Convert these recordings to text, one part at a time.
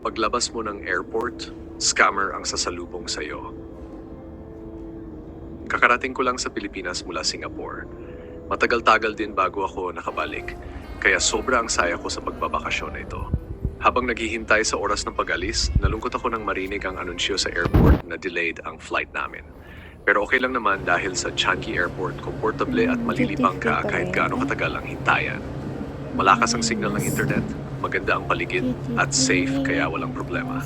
Paglabas mo ng airport, scammer ang sasalubong sa'yo. Kakarating ko lang sa Pilipinas mula Singapore. Matagal-tagal din bago ako nakabalik, kaya sobra ang saya ko sa pagbabakasyon na ito. Habang naghihintay sa oras ng pag-alis, nalungkot ako nang marinig ang anunsyo sa airport na delayed ang flight namin. Pero okay lang naman dahil sa Changi Airport, komportable at malilibang ka kahit gaano katagal ang hintayan. Malakas ang signal ng internet, maganda ang paligid, at safe kaya walang problema.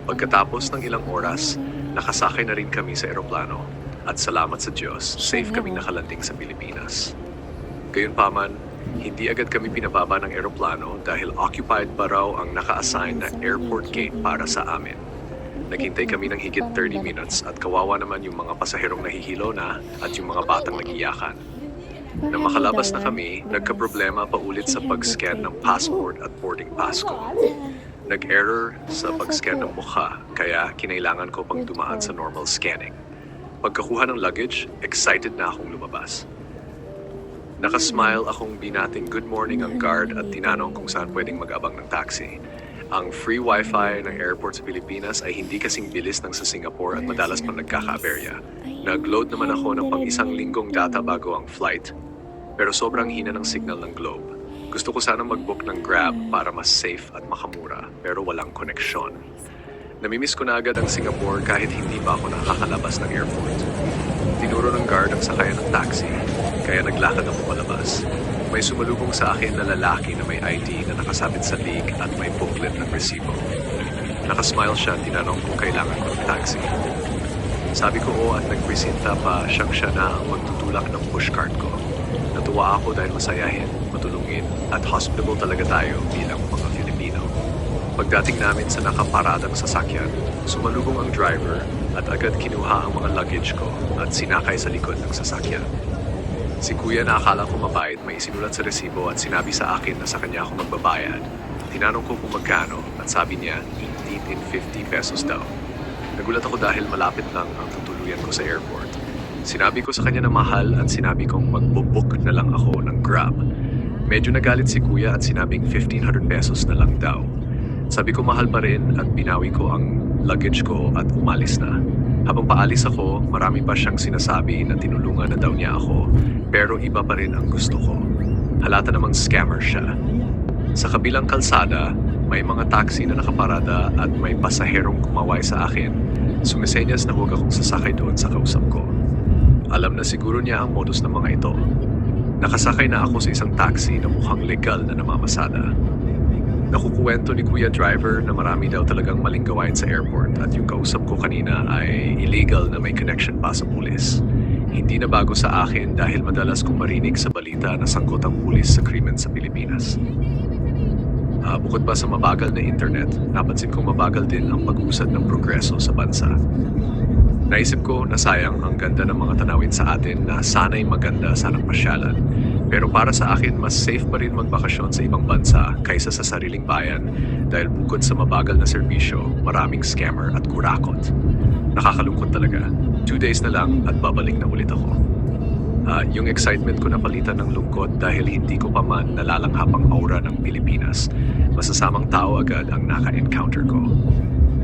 Pagkatapos ng ilang oras, nakasakay na rin kami sa eroplano at salamat sa Diyos, safe kaming nakalanding sa Pilipinas. Gayunpaman, hindi agad kami pinababa ng eroplano dahil occupied pa raw ang naka-assign na airport gate para sa amin. Naghintay kami ng higit 30 minutes at kawawa naman yung mga pasaherong nahihilo na at yung mga batang nagiyakan. Nang makalabas na kami, nagkaproblema pa ulit sa pag-scan ng passport at boarding pass ko. Nag-error sa pag-scan ng mukha, kaya kinailangan ko pang dumaan sa normal scanning. Pagkakuha ng luggage, excited na akong lumabas. Nakasmile akong binating good morning ang guard at tinanong kung saan pwedeng mag-abang ng taxi. Ang free wifi ng airport sa Pilipinas ay hindi kasing bilis ng sa Singapore at madalas pang nagkaka-aberya. Nag-load naman ako ng pang-isang linggong data bago ang flight, pero sobrang hina ng signal ng Globe. Gusto ko sanang mag-book ng Grab para mas safe at makamura, pero walang koneksyon. Namimiss ko na agad ang Singapore kahit hindi pa ako nakakalabas ng airport. Tinuro ng guard ang sakayan ng taxi, kaya naglakad ako palabas. May sumalubong sa akin na lalaki na may ID na nakasabit sa leeg at may booklet ng resibo. Nakasmile siya at tinanong kung kailangan ko ng taxi. Sabi ko oo at nagpresenta pa siyang siya na ang magtutulak ng pushcart ko. Natuwa ako dahil masayahin, matulungin at hospitable talaga tayo bilang mga Filipino. Pagdating namin sa nakaparadang sasakyan, sumalubong ang driver at agad kinuha ang mga luggage ko at sinakay sa likod ng sasakyan. Si kuya na akala ko mabait, may isinulat sa resibo at sinabi sa akin na sa kanya ako magbabayad. Tinanong ko kung magkano at sabi niya 1850 pesos daw. Nagulat ako dahil malapit lang ang tutuluyan ko sa airport. Sinabi ko sa kanya na mahal at sinabi kong magbo-book na lang ako ng Grab. Medyo nagalit si kuya at sinabing 1,500 pesos na lang daw. Sabi ko mahal pa rin at binawi ko ang luggage ko at umalis na. Habang paalis ako, marami pa siyang sinasabi na tinulungan na daw niya ako, pero iba pa rin ang gusto ko. Halata namang scammer siya. Sa kabilang kalsada, may mga taxi na nakaparada at may pasaherong kumaway sa akin. Sumisenyas na huwag akong sasakay doon sa kausap ko. Alam na siguro niya ang modus ng mga ito. Nakasakay na ako sa isang taxi na mukhang legal na namamasada. Nakukuwento ni Kuya Driver na marami daw talagang maling gawain sa airport at yung kausap ko kanina ay illegal na may connection pa sa pulis. Hindi na bago sa akin dahil madalas kong marinig sa balita na sangkot ang pulis sa krimen sa Pilipinas. Bukod pa sa mabagal na internet, napansin kong mabagal din ang pag-usad ng progreso sa bansa. Naisip ko na sayang ang ganda ng mga tanawin sa atin na sana'y maganda sanang pasyalan. Pero para sa akin, mas safe pa rin magbakasyon sa ibang bansa kaysa sa sariling bayan dahil bukod sa mabagal na serbisyo, maraming scammer at kurakot. Nakakalungkot talaga. 2 days na lang at babalik na ulit ako. Yung excitement ko napalitan ng lungkot dahil hindi ko pa man nalalanghap ang aura ng Pilipinas. Masasamang tao agad ang naka-encounter ko.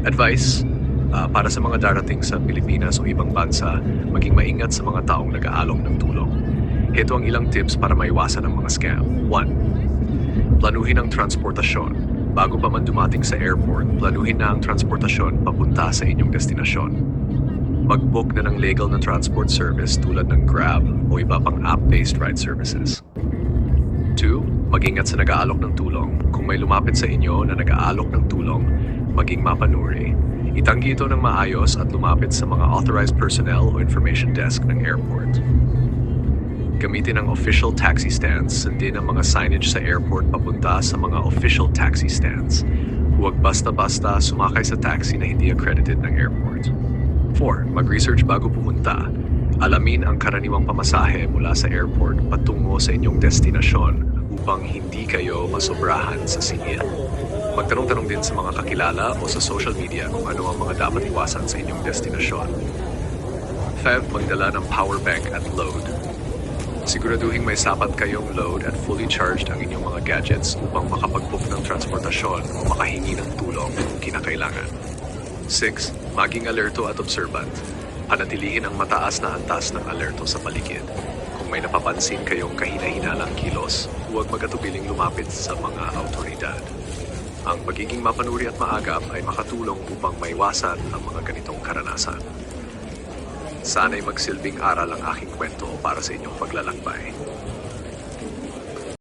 Advice, para sa mga darating sa Pilipinas o ibang bansa, maging maingat sa mga taong nag-aalok ng tulong. Ito ang ilang tips para maiwasan ang mga scam. 1. Planuhin ang transportasyon. Bago pa man dumating sa airport, planuhin na ang transportasyon papunta sa inyong destinasyon. Mag-book na ng legal na transport service tulad ng Grab o iba pang app-based ride services. 2. Mag-ingat sa nag-aalok ng tulong. Kung may lumapit sa inyo na nag-aalok ng tulong, maging mapanuri. Itanggi ito ng maayos at lumapit sa mga authorized personnel o information desk ng airport. Gamitin ang official taxi stands, sundin ang mga signage sa airport papunta sa mga official taxi stands. Huwag basta-basta sumakay sa taxi na hindi accredited ng airport. 4. Mag-research bago pumunta. Alamin ang karaniwang pamasahe mula sa airport patungo sa inyong destinasyon upang hindi kayo masobrahan sa singil. Magtanong-tanong din sa mga kakilala o sa social media kung ano ang mga dapat iwasan sa inyong destinasyon. 5. Magdala ng power bank at load. Siguraduhin may sapat kayong load at fully charged ang inyong mga gadgets upang makapag-book ng transportasyon o makahingi ng tulong kung kinakailangan. 6. Maging alerto at observant. Panatilihin ang mataas na antas ng alerto sa paligid. Kung may napapansin kayong kahina-hinalang kilos, huwag magatubiling lumapit sa mga autoridad. Ang pagiging mapanuri at maagap ay makatulong upang maiwasan ang mga ganitong karanasan. Sana'y magsilbing aral ang aking kwento para sa inyong paglalakbay.